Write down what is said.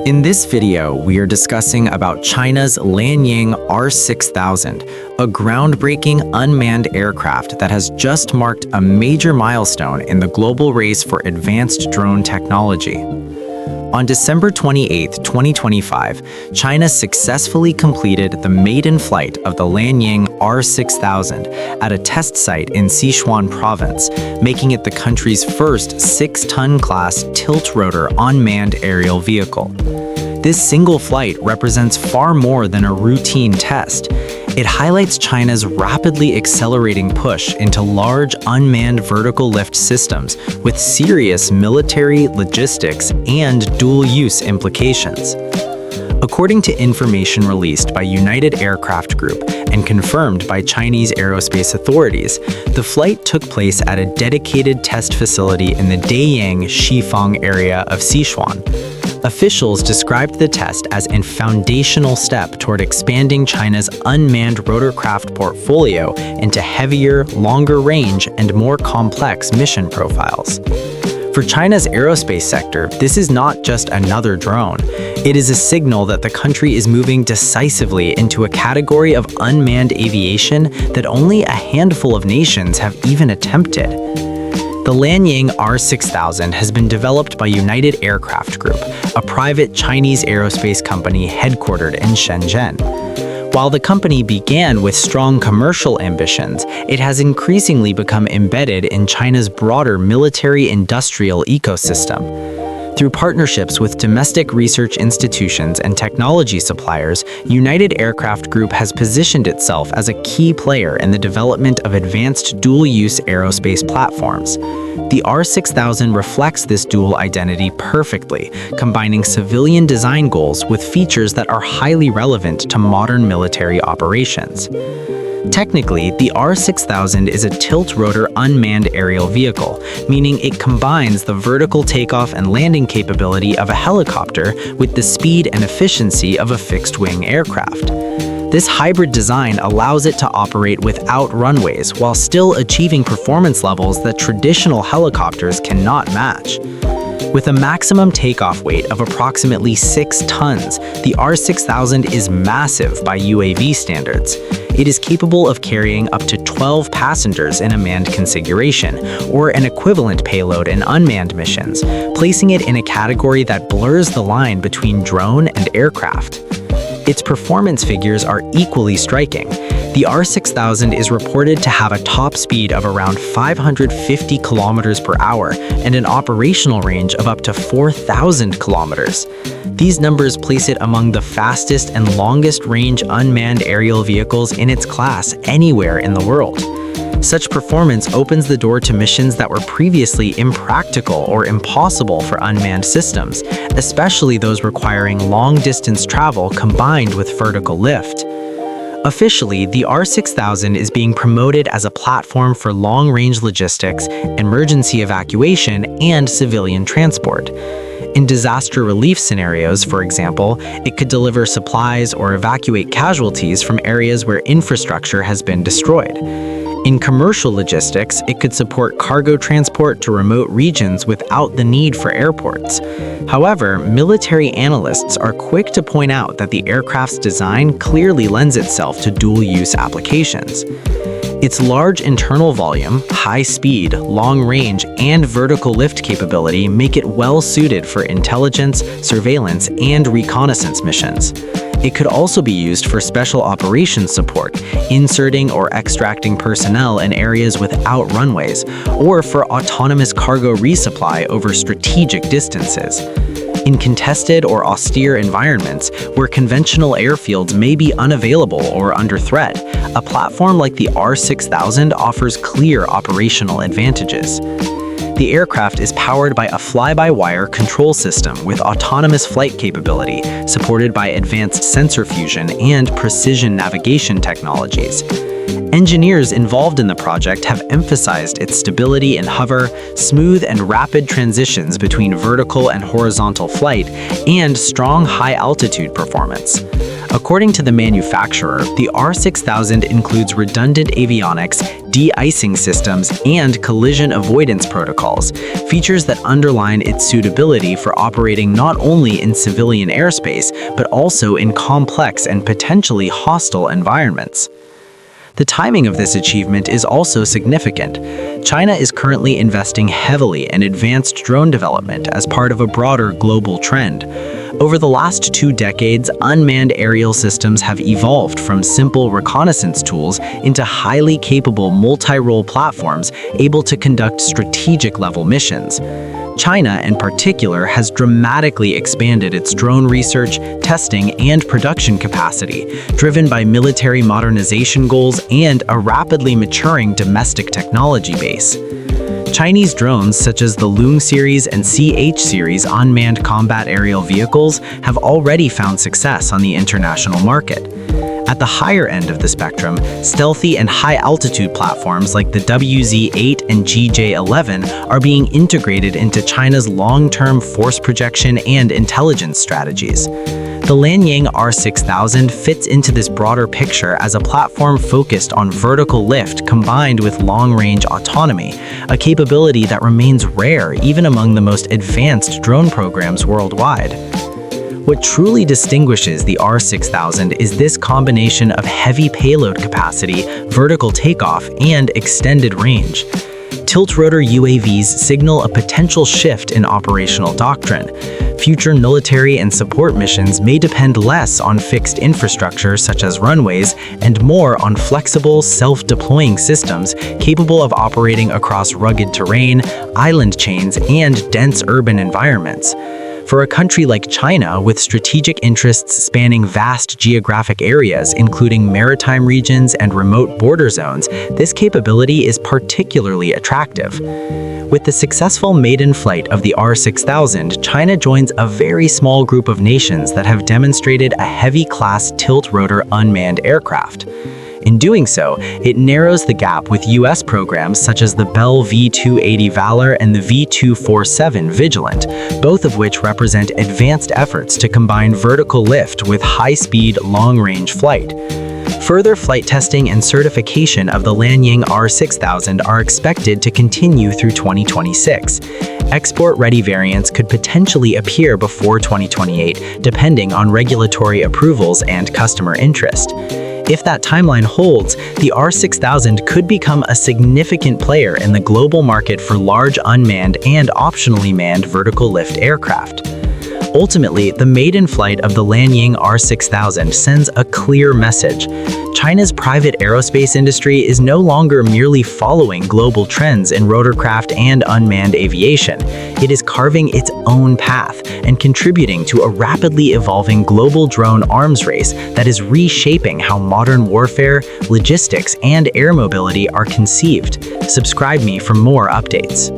In this video, we are discussing about China's Lanying R6000, a groundbreaking unmanned aircraft that has just marked a major milestone in the global race for advanced drone technology. On December 28, 2025, China successfully completed the maiden flight of the Lanying R6000 at a test site in Sichuan province, making it the country's first 6-ton class Tiltrotor unmanned aerial vehicle. This single flight represents far more than a routine test. It highlights China's rapidly accelerating push into large unmanned vertical lift systems with serious military, logistics, and dual-use implications. According to information released by United Aircraft Group and confirmed by Chinese aerospace authorities, the flight took place at a dedicated test facility in the Dayang Shifang area of Sichuan. Officials described the test as a foundational step toward expanding China's unmanned rotorcraft portfolio into heavier, longer range, and more complex mission profiles. For China's aerospace sector, this is not just another drone. It is a signal that the country is moving decisively into a category of unmanned aviation that only a handful of nations have even attempted. The Lanying R6000 has been developed by United Aircraft Group, a private Chinese aerospace company headquartered in Shenzhen. While the company began with strong commercial ambitions, it has increasingly become embedded in China's broader military-industrial ecosystem. Through partnerships with domestic research institutions and technology suppliers, United Aircraft Group has positioned itself as a key player in the development of advanced dual-use aerospace platforms. The R6000 reflects this dual identity perfectly, combining civilian design goals with features that are highly relevant to modern military operations. Technically, the R6000 is a tilt-rotor unmanned aerial vehicle, meaning it combines the vertical takeoff and landing capability of a helicopter with the speed and efficiency of a fixed-wing aircraft. This hybrid design allows it to operate without runways while still achieving performance levels that traditional helicopters cannot match. With a maximum takeoff weight of approximately 6 tons, the R6000 is massive by UAV standards. It is capable of carrying up to 12 passengers in a manned configuration, or an equivalent payload in unmanned missions, placing it in a category that blurs the line between drone and aircraft. Its performance figures are equally striking. The R6000 is reported to have a top speed of around 550 kilometers per hour and an operational range of up to 4,000 kilometers. These numbers place it among the fastest and longest range unmanned aerial vehicles in its class anywhere in the world. Such performance opens the door to missions that were previously impractical or impossible for unmanned systems, especially those requiring long-distance travel combined with vertical lift. Officially, the R6000 is being promoted as a platform for long-range logistics, emergency evacuation, and civilian transport. In disaster relief scenarios, for example, it could deliver supplies or evacuate casualties from areas where infrastructure has been destroyed. In commercial logistics, it could support cargo transport to remote regions without the need for airports. However, military analysts are quick to point out that the aircraft's design clearly lends itself to dual-use applications. Its large internal volume, high speed, long range, and vertical lift capability make it well-suited for intelligence, surveillance, and reconnaissance missions. It could also be used for special operations support, inserting or extracting personnel in areas without runways, or for autonomous cargo resupply over strategic distances. In contested or austere environments where conventional airfields may be unavailable or under threat, a platform like the R6000 offers clear operational advantages. The aircraft is powered by a fly-by-wire control system with autonomous flight capability, supported by advanced sensor fusion and precision navigation technologies. Engineers involved in the project have emphasized its stability in hover, smooth and rapid transitions between vertical and horizontal flight, and strong high-altitude performance. According to the manufacturer, the R6000 includes redundant avionics, de-icing systems, and collision avoidance protocols, features that underline its suitability for operating not only in civilian airspace, but also in complex and potentially hostile environments. The timing of this achievement is also significant. China is currently investing heavily in advanced drone development as part of a broader global trend. Over the last 2 decades, unmanned aerial systems have evolved from simple reconnaissance tools into highly capable multi-role platforms able to conduct strategic-level missions. China, in particular, has dramatically expanded its drone research, testing, and production capacity, driven by military modernization goals and a rapidly maturing domestic technology base. Chinese drones such as the Loong series and CH series unmanned combat aerial vehicles have already found success on the international market. At the higher end of the spectrum, stealthy and high-altitude platforms like the WZ-8 and GJ-11 are being integrated into China's long-term force projection and intelligence strategies. The Lanying R6000 fits into this broader picture as a platform focused on vertical lift combined with long-range autonomy, a capability that remains rare even among the most advanced drone programs worldwide. What truly distinguishes the R6000 is this combination of heavy payload capacity, vertical takeoff, and extended range. Tiltrotor UAVs signal a potential shift in operational doctrine. Future military and support missions may depend less on fixed infrastructure such as runways and more on flexible, self-deploying systems capable of operating across rugged terrain, island chains, and dense urban environments. For a country like China, with strategic interests spanning vast geographic areas, including maritime regions and remote border zones, this capability is particularly attractive. With the successful maiden flight of the R6000, China joins a very small group of nations that have demonstrated a heavy-class tilt-rotor unmanned aircraft. In doing so, it narrows the gap with U.S. programs such as the Bell V-280 Valor and the V-247 Vigilant, both of which represent advanced efforts to combine vertical lift with high-speed, long-range flight. Further flight testing and certification of the Lanying R6000 are expected to continue through 2026. Export-ready variants could potentially appear before 2028, depending on regulatory approvals and customer interest. If that timeline holds, the R6000 could become a significant player in the global market for large unmanned and optionally manned vertical lift aircraft. Ultimately, the maiden flight of the Lanying R6000 sends a clear message. China's private aerospace industry is no longer merely following global trends in rotorcraft and unmanned aviation. It is carving its own path and contributing to a rapidly evolving global drone arms race that is reshaping how modern warfare, logistics, and air mobility are conceived. Subscribe me for more updates.